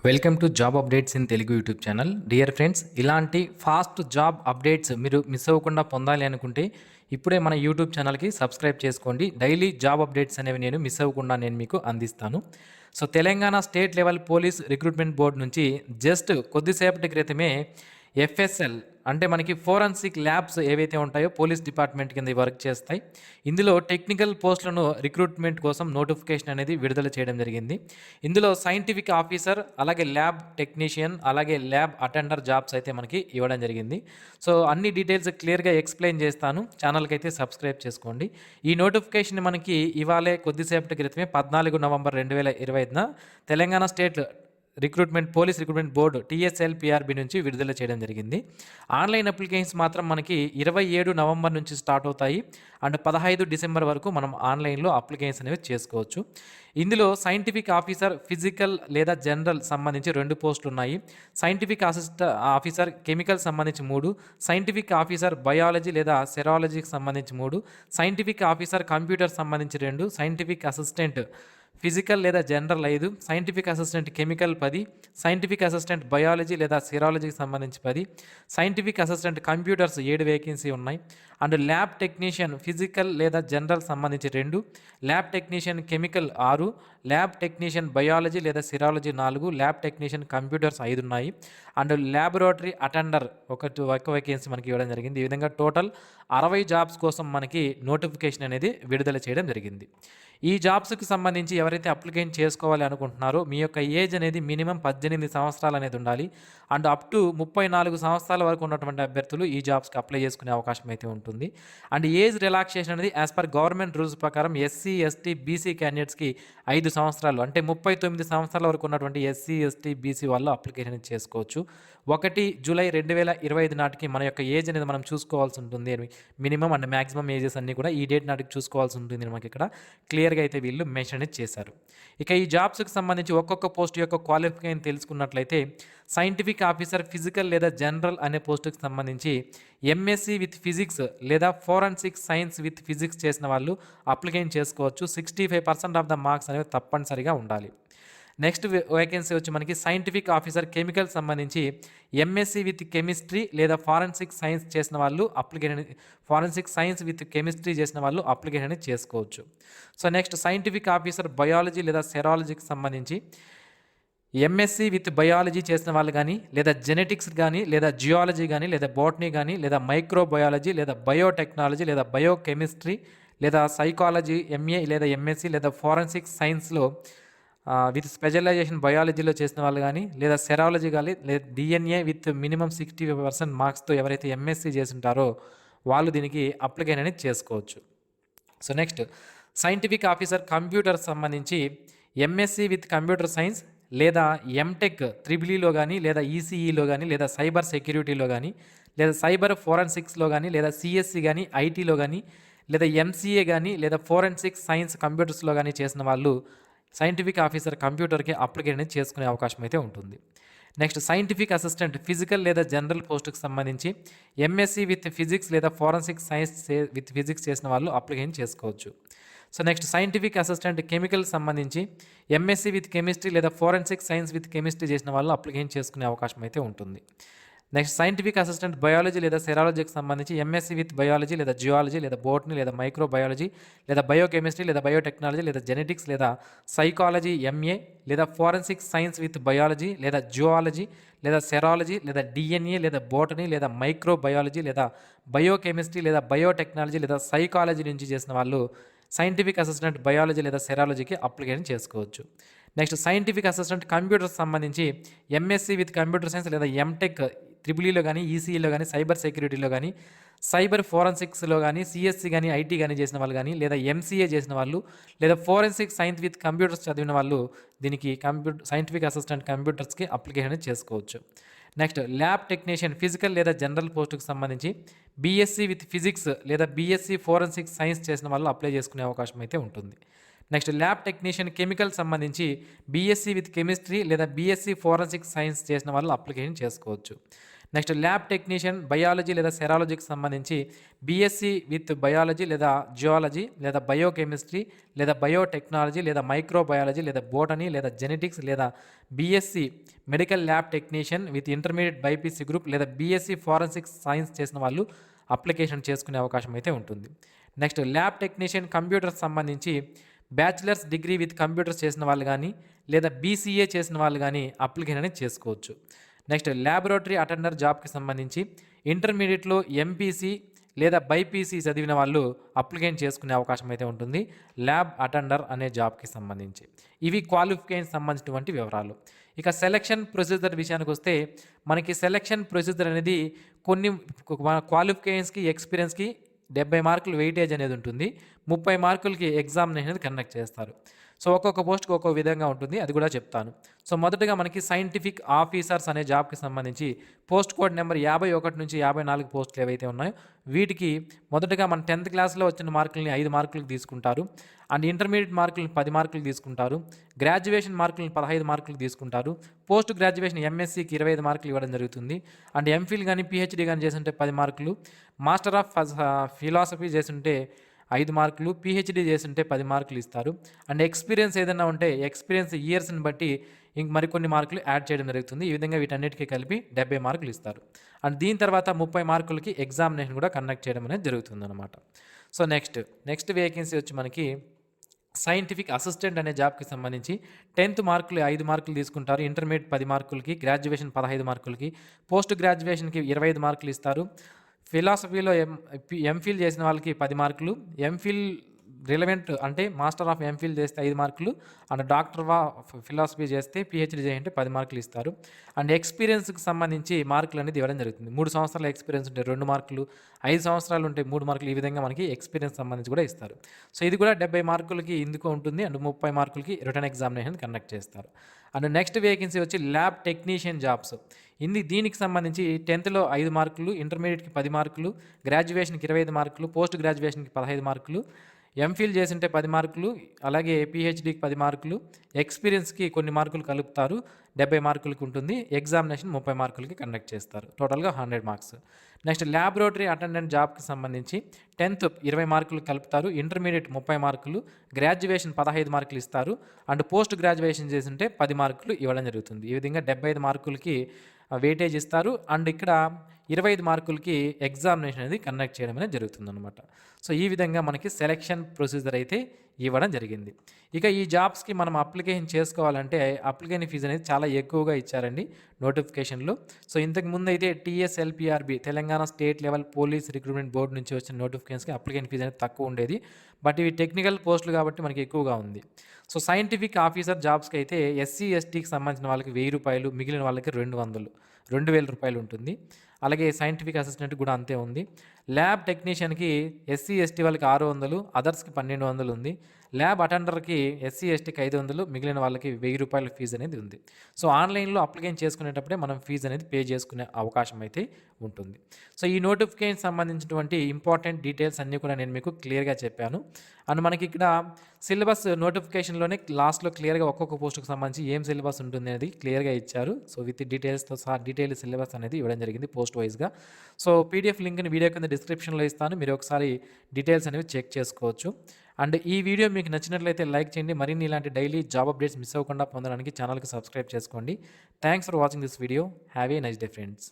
Welcome to job updates in Telugu YouTube channel. Dear friends, ఇలాంటి fast job updates మీరు miss అవ్వకుండా పొందాలి అనుకుంటే ఇప్పుడే మన యూట్యూబ్ ఛానల్కి సబ్స్క్రైబ్ చేసుకోండి. డైలీ జాబ్ అప్డేట్స్ అనేవి మిస్ అవ్వకుండా నేను మీకు అందిస్తాను. So Telangana state level police recruitment board నుంచి జస్ట్ కొద్దిసేపటి క్రితమే ఎఫ్ఎస్ఎల్ అంటే మనకి ఫోరెన్సిక్ ల్యాబ్స్ ఏవైతే ఉంటాయో పోలీస్ డిపార్ట్మెంట్ కింద వర్క్ చేస్తాయి. ఇందులో టెక్నికల్ పోస్టులను రిక్రూట్మెంట్ కోసం నోటిఫికేషన్ అనేది విడుదల చేయడం జరిగింది. ఇందులో సైంటిఫిక్ ఆఫీసర్, అలాగే ల్యాబ్ టెక్నీషియన్, అలాగే ల్యాబ్ అటెండర్ జాబ్స్ అయితే మనకి ఇవ్వడం జరిగింంది. సో అన్ని డీటెయిల్స్ క్లియర్గా ఎక్స్ప్లెయిన్ చేస్తాను. ఛానల్కి అయితే సబ్స్క్రైబ్ చేసుకోండి. ఈ నోటిఫికేషన్ మనకి ఇవాళే కొద్దిసేపటి క్రితమే 14 November 2025 Telangana state police recruitment board TSLPRB నుంచి విడుదల చేయడం జరిగింది. ఆన్లైన్ అప్లికేషన్స్ మాత్రం మనకి 27 నవంబర్ నుంచి స్టార్ట్ అవుతాయి అండ్ 15 డిసెంబర్ వరకు మనం ఆన్లైన్లో అప్లికేషన్స్ అనేవి చేసుకోవచ్చు. ఇందులో సైంటిఫిక్ ఆఫీసర్ ఫిజికల్ లేదా జనరల్ సంబంధించి 2 పోస్టులు ఉన్నాయి. సైంటిఫిక్ ఆఫీసర్ కెమికల్ సంబంధించి 3, సైంటిఫిక్ ఆఫీసర్ బయాలజీ లేదా సెరాలజీకి సంబంధించి 3, సైంటిఫిక్ ఆఫీసర్ కంప్యూటర్ సంబంధించి 2, సైంటిఫిక్ అసిస్టెంట్ ఫిజికల్ లేదా general 5, scientific assistant chemical 10, scientific assistant biology లేదా సిరాలజీకి సంబంధించి 10, సైంటిఫిక్ అసిస్టెంట్ కంప్యూటర్స్ 7 వేకెన్సీ ఉన్నాయి. అండ్ ల్యాబ్ టెక్నీషియన్ ఫిజికల్ లేదా జనరల్ సంబంధించి 2, lab technician chemical 6, lab technician biology లేదా సిరాలజీ 4, ల్యాబ్ టెక్నీషియన్ కంప్యూటర్స్ 5 ఉన్నాయి. And laboratory attender ఒక vacancy మనకి ఇవ్వడం జరిగింది. ఈ విధంగా టోటల్ 60 జాబ్స్ కోసం మనకి నోటిఫికేషన్ అనేది విడుదల చేయడం జరిగింది. ఈ జాబ్స్కి సంబంధించి ఎవరైతే అప్లికేషన్ చేసుకోవాలి అనుకుంటున్నారో మీ యొక్క ఏజ్ అనేది మినిమం 18 సంవత్సరాలు అనేది ఉండాలి. అండ్ అప్ టు 34 సంవత్సరాల వరకు ఉన్నటువంటి అభ్యర్థులు ఈ జాబ్స్కి అప్లై చేసుకునే అవకాశం అయితే ఉంటుంది. అండ్ ఏజ్ రిలాక్సేషన్ అనేది యాజ్ పర్ గవర్నమెంట్ రూల్స్ ప్రకారం SC, ST, BC క్యాండిడేట్స్కి 5 సంవత్సరాలు అంటే 39 సంవత్సరాల వరకు ఉన్నటువంటి SC, ST, BC వాళ్ళు అప్లికేషన్ చేసుకోవచ్చు. 1 జూలై 2025 నాటికి మన యొక్క ఏజ్ అనేది మనం చూసుకోవాల్సి ఉంటుంది. మినిమం అండ్ మ్యాక్సిమం ఏజెస్ అన్నీ కూడా ఈ డేట్ నాటికి చూసుకోవాల్సి ఉంటుంది. మనకి ఇక్కడ క్లియర్గా అయితే వీళ్ళు మెన్షన్ చేశారు. ఇక ఈ జాబ్స్కి సంబంధించి ఒక్కొక్క పోస్ట్ యొక్క క్వాలిఫికేషన్ తెలుసుకున్నట్లయితే సైంటిఫిక్ ఆఫీసర్ ఫిజికల్ లేదా జనరల్ అనే పోస్టుకి సంబంధించి MSc విత్ ఫిజిక్స్ లేదా ఫోరెన్సిక్ సైన్స్ విత్ ఫిజిక్స్ చేసిన వాళ్ళు అప్లికేషన్ చేసుకోవచ్చు. 65% ఆఫ్ ద మార్క్స్ అనేవి తప్పనిసరిగా ఉండాలి. నెక్స్ట్ వేకెన్సీ వచ్చి మనకి సైంటిఫిక్ ఆఫీసర్ కెమికల్ సంబంధించి MSc విత్ కెమిస్ట్రీ లేదా ఫారెన్సిక్ సైన్స్ చేసిన వాళ్ళు ఫారెన్సిక్ సైన్స్ విత్ కెమిస్ట్రీ చేసిన వాళ్ళు అప్లికేషన్ చేసుకోవచ్చు. So next scientific officer biology లేదా సెరాలజీకి సంబంధించి MSc విత్ బయాలజీ చేసిన వాళ్ళు కానీ లేదా జెనెటిక్స్ కానీ లేదా జియాలజీ కానీ లేదా బోటనీ కానీ లేదా మైక్రోబయాలజీ లేదా బయోటెక్నాలజీ లేదా బయోకెమిస్ట్రీ లేదా సైకాలజీ MA లేదా MSc లేదా ఫారెన్సిక్ సైన్స్లో విత్ స్పెషలైజేషన్ బయాలజీలో చేసిన వాళ్ళు కానీ లేదా సెరాలజీ కానీ లేదా DNA విత్ మినిమం 65% మార్క్స్తో ఎవరైతే MSc చేసి ఉంటారో వాళ్ళు దీనికి అప్లికేషన్ అనేది చేసుకోవచ్చు. So next scientific officer computer సంబంధించి MSc విత్ కంప్యూటర్ సైన్స్ లేదా MTech EEEలో కానీ లేదా ECEలో కానీ లేదా సైబర్ సెక్యూరిటీలో కానీ లేదా సైబర్ ఫోరెన్సిక్స్లో కానీ లేదా CSC కానీ ITలో కానీ లేదా MCA కానీ లేదా ఫోరెన్సిక్ సైన్స్ కంప్యూటర్స్లో కానీ చేసిన వాళ్ళు సైంటిఫిక్ ఆఫీసర్ కంప్యూటర్కి అప్లికేషన్ చేసుకునే అవకాశం అయితే ఉంటుంది. నెక్స్ట్ సైంటిఫిక్ అసిస్టెంట్ ఫిజికల్ లేదా జనరల్ పోస్టుకి సంబంధించి MSc విత్ ఫిజిక్స్ లేదా ఫోరెన్సిక్ సైన్స్ విత్ ఫిజిక్స్ చేసిన వాళ్ళు అప్లికేషన్ చేసుకోవచ్చు. So next scientific assistant chemical సంబంధించి MSc విత్ కెమిస్ట్రీ లేదా ఫోరెన్సిక్ సైన్స్ విత్ కెమిస్ట్రీ చేసిన వాళ్ళు అప్లికేషన్ చేసుకునే అవకాశం అయితే ఉంటుంది. నెక్స్ట్ సైంటిఫిక్ అసిస్టెంట్ బయాలజీ లేదా సెరాలజీకి సంబంధించి MSc విత్ బయాలజీ లేదా జియాలజీ లేదా బోటనీ లేదా మైక్రోబయాలజీ లేదా బయోకెమిస్ట్రీ లేదా బయోటెక్నాలజీ లేదా జెనెటిక్స్ లేదా సైకాలజీ MA లేదా ఫోరెన్సిక్ సైన్స్ విత్ బయాలజీ లేదా జియాలజీ లేదా సెరాలజీ లేదా DNA లేదా బోటనీ లేదా మైక్రోబయాలజీ లేదా బయోకెమిస్ట్రీ లేదా బయోటెక్నాలజీ లేదా సైకాలజీ నుంచి చేసిన వాళ్ళు సైంటిఫిక్ అసిస్టెంట్ బయాలజీ లేదా సెరాలజీకి అప్లికేషన్ చేసుకోవచ్చు. నెక్స్ట్ సైంటిఫిక్ అసిస్టెంట్ కంప్యూటర్ సంబంధించి MSc విత్ కంప్యూటర్ సైన్స్ లేదా MTech EEEలో కానీ ECEలో కానీ సైబర్ సెక్యూరిటీలో కానీ సైబర్ ఫోరెన్సిక్స్లో కానీ CSC కానీ IT కానీ చేసిన వాళ్ళు కానీ లేదా MCA చేసిన వాళ్ళు లేదా ఫోరెన్సిక్ సైన్స్ విత్ కంప్యూటర్స్ చదివిన వాళ్ళు దీనికి సైంటిఫిక్ అసిస్టెంట్ కంప్యూటర్స్కి అప్లికేషన్ చేసుకోవచ్చు. నెక్స్ట్ ల్యాబ్ టెక్నీషియన్ ఫిజికల్ లేదా జనరల్ పోస్టుకు సంబంధించి BSc విత్ ఫిజిక్స్ లేదా BSc ఫోరెన్సిక్ సైన్స్ చేసిన వాళ్ళు అప్లై చేసుకునే అవకాశం అయితే ఉంటుంది. నెక్స్ట్ ల్యాబ్ టెక్నీషియన్ కెమికల్ సంబంధించి BSc విత్ కెమిస్ట్రీ లేదా BSc ఫోరెన్సిక్ సైన్స్ చేసిన వాళ్ళు అప్లికేషన్ చేసుకోవచ్చు. నెక్స్ట్ ల్యాబ్ టెక్నీషియన్ బయాలజీ లేదా సెరాలజీకి సంబంధించి బీఎస్సీ విత్ బయాలజీ లేదా జియాలజీ లేదా బయోకెమిస్ట్రీ లేదా బయోటెక్నాలజీ లేదా మైక్రోబయాలజీ లేదా బోటనీ లేదా జెనెటిక్స్ లేదా BSc medical lab technician with intermediate BiPC group లేదా బీఎస్సీ ఫారెన్సిక్ సైన్స్ చేసిన వాళ్ళు అప్లికేషన్ చేసుకునే అవకాశం అయితే ఉంటుంది. నెక్స్ట్ ల్యాబ్ టెక్నీషియన్ కంప్యూటర్స్ సంబంధించి బ్యాచిలర్స్ డిగ్రీ విత్ కంప్యూటర్స్ చేసిన వాళ్ళు కానీ లేదా బీసీఏ చేసిన వాళ్ళు కానీ అప్లికేషన్ అనేది చేసుకోవచ్చు. నెక్స్ట్ ల్యాబొరేటరీ అటెండర్ జాబ్కి సంబంధించి ఇంటర్మీడియట్లో ఎంపీసీ లేదా బైపీసీ చదివిన వాళ్ళు అప్లికేషన్ చేసుకునే అవకాశం అయితే ఉంటుంది ల్యాబ్ అటెండర్ అనే జాబ్కి సంబంధించి. ఇవి క్వాలిఫికేషన్ సంబంధించినటువంటి వివరాలు. ఇక సెలక్షన్ ప్రొసీజర్ విషయానికి వస్తే మనకి సెలక్షన్ ప్రొసీజర్ అనేది కొన్ని క్వాలిఫికేషన్స్కి ఎక్స్పీరియన్స్కి 70 మార్కులు వెయిటేజ్ అనేది ఉంటుంది. 30 మార్కులకి ఎగ్జామినేషన్ అనేది కండక్ట్ చేస్తారు. సో ఒక్కొక్క పోస్ట్కి ఒక్కొక్క విధంగా ఉంటుంది, అది కూడా చెప్తాను. సో మొదటగా మనకి సైంటిఫిక్ ఆఫీసర్స్ అనే జాబ్కి సంబంధించి పోస్ట్ కోడ్ నెంబర్ 51 నుంచి 54 పోస్టులు ఏవైతే ఉన్నాయో వీటికి మొదటగా మన 10th క్లాస్లో వచ్చిన మార్కులని 5 మార్కులకు తీసుకుంటారు. అండ్ ఇంటర్మీడియట్ మార్కులను 10 మార్కులు తీసుకుంటారు. గ్రాడ్యుయేషన్ మార్కులను 15 మార్కులు తీసుకుంటారు. పోస్ట్ గ్రాడ్యుయేషన్ ఎంఎస్సీకి 25 మార్కులు ఇవ్వడం జరుగుతుంది. అండ్ ఎంఫిల్ కానీ పిహెచ్డీ కానీ చేస్తుంటే 10 మార్కులు, మాస్టర్ ఆఫ్ ఫిలాసఫీ చేస్తుంటే 5 మార్కులు, పిహెచ్డీ చేస్తుంటే 10 మార్కులు ఇస్తారు. అండ్ ఎక్స్పీరియన్స్ ఏదైనా ఉంటే ఎక్స్పీరియన్స్ ఇయర్స్ని బట్టి ఇంక మరికొన్ని మార్కులు యాడ్ చేయడం జరుగుతుంది. ఈ విధంగా వీటన్నిటికీ కలిపి 70 మార్కులు ఇస్తారు. అండ్ దీని తర్వాత 30 మార్కులకి ఎగ్జామినేషన్ కూడా కండక్ట్ చేయడం అనేది జరుగుతుంది అనమాట. సో నెక్స్ట్ వేకెన్సీ వచ్చి మనకి సైంటిఫిక్ అసిస్టెంట్ అనే జాబ్కి సంబంధించి 10th మార్కులు 5 మార్కులు తీసుకుంటారు. ఇంటర్మీడియట్ 10 మార్కులకి, గ్రాడ్యుయేషన్ 15 మార్కులకి, పోస్ట్ గ్రాడ్యుయేషన్కి 25 మార్కులు ఇస్తారు. ఫిలాసఫీలో ఎంఫిల్ చేసిన వాళ్ళకి 10 మార్కులు, ఎంఫిల్ రిలవెంట్ అంటే మాస్టర్ ఆఫ్ ఎంఫిల్ చేస్తే 5 మార్కులు, అండ్ డాక్టర్ ఆఫ్ ఫిలాసఫీ చేస్తే పిహెచ్డీ చేయంటే 10 మార్కులు ఇస్తారు. అండ్ ఎక్స్పీరియన్స్కి సంబంధించి మార్కులు అనేది ఇవ్వడం జరుగుతుంది. 3 సంవత్సరాల ఎక్స్పీరియన్స్ ఉంటే 2 మార్కులు, 5 సంవత్సరాలు ఉంటే 3 మార్కులు, ఈ విధంగా మనకి ఎక్స్పీరియన్స్ సంబంధించి కూడా ఇస్తారు. సో ఇది కూడా 70 మార్కులకి ఇందుకు ఉంటుంది. అండ్ 30 మార్కులకి రిటర్న్ ఎగ్జామినేషన్ కండక్ట్ చేస్తారు. అండ్ నెక్స్ట్ వేకెన్సీ వచ్చి ల్యాబ్ టెక్నీషియన్ జాబ్స్. దీనికి సంబంధించి 10thలో 5 మార్కులు, ఇంటర్మీడియట్కి 10 మార్కులు, గ్రాడ్యుయేషన్కి 25 మార్కులు, పోస్ట్ గ్రాడ్యుయేషన్కి 15 మార్కులు, ఎంఫిల్ చేసింటే 10 మార్కులు, అలాగే పిహెచ్డీకి 10 మార్కులు, ఎక్స్పీరియన్స్కి కొన్ని మార్కులు కలుపుతారు, 70 మార్కులకి ఉంటుంది. ఎగ్జామినేషన్ 30 మార్కులకి కండక్ట్ చేస్తారు, టోటల్గా 100 మార్క్స్. నెక్స్ట్ ల్యాబొరేటరీ అటెండెంట్ జాబ్కి సంబంధించి 10th 20 మార్కులు కలుపుతారు, ఇంటర్మీడియట్ 30 మార్కులు, గ్రాడ్యుయేషన్ 15 మార్కులు ఇస్తారు, అండ్ పోస్ట్ గ్రాడ్యుయేషన్ చేసింటే 10 మార్కులు ఇవ్వడం జరుగుతుంది. ఈ విధంగా 75 మార్కులకి వెయిటేజ్ ఇస్తారు. అండ్ ఇక్కడ 25 మార్కులకి ఎగ్జామినేషన్ అనేది కండక్ట్ చేయడం అనేది జరుగుతుందన్నమాట. సో ఈ విధంగా మనకి సెలక్షన్ ప్రొసీజర్ అయితే ఇవ్వడం జరిగింది. ఇక ఈ జాబ్స్కి మనం అప్లికేషన్ చేసుకోవాలంటే అప్లికేషన్ ఫీజు అనేది చాలా ఎక్కువగా ఇచ్చారండి నోటిఫికేషన్లో. సో ఇంతకు ముందు అయితే TSLPRB Telangana state level police recruitment board నుంచి వచ్చిన నోటిఫికేషన్స్కి అప్లికేషన్ ఫీజు అనేది తక్కువ ఉండేది. బట్ ఇవి టెక్నికల్ పోస్టులు కాబట్టి మనకి ఎక్కువగా ఉంది. సో సైంటిఫిక్ ఆఫీసర్ జాబ్స్కి అయితే SC STకి సంబంధించిన వాళ్ళకి 1000 రూపాయలు, మిగిలిన వాళ్ళకి 2,000 రూపాయలు ఉంటుంది. అలాగే సైంటిఫిక్ అసిస్టెంట్ కూడా అంతే ఉంది. ల్యాబ్ టెక్నీషియన్కి SC ST వాళ్ళకి 600, అదర్స్కి 1200 ఉంది. ల్యాబ్ అటెండర్కి SC STకి 500, మిగిలిన వాళ్ళకి 1000 రూపాయల ఫీజు అనేది ఉంది. సో ఆన్లైన్లో అప్లికేషన్ చేసుకునేటప్పుడే మనం ఫీజు అనేది పే చేసుకునే అవకాశం అయితే ఉంటుంది. సో ఈ నోటిఫికేషన్ సంబంధించినటువంటి ఇంపార్టెంట్ డీటెయిల్స్ అన్నీ కూడా నేను మీకు క్లియర్గా చెప్పాను. అండ్ మనకి ఇక్కడ సిలబస్ నోటిఫికేషన్లోనే లాస్ట్లో క్లియర్గా ఒక్కొక్క పోస్టుకు సంబంధించి ఏం సిలబస్ ఉంటుంది అనేది క్లియర్గా ఇచ్చారు. సో విత్ డీటెయిల్స్తో సహా డీటెయిల్ సిలబస్ అనేది ఇవ్వడం జరిగింది పోస్ట్ వైజ్గా. సో PDF లింక్ని వీడియో కింద డిస్క్రిప్షన్లో ఇస్తాను, మీరు ఒకసారి డీటెయిల్స్ అనేవి చెక్ చేసుకోవచ్చు. అండ్ ఈ వీడియో మీకు నచ్చినట్లయితే లైక్ చేయండి. మరిన్ని ఇలాంటి డైలీ జాబ్ అప్డేట్స్ మిస్ అవ్వకుండా పొందడానికి ఛానల్కి సబ్స్క్రైబ్ చేసుకోండి. Thanks for watching this video. Have a nice day friends.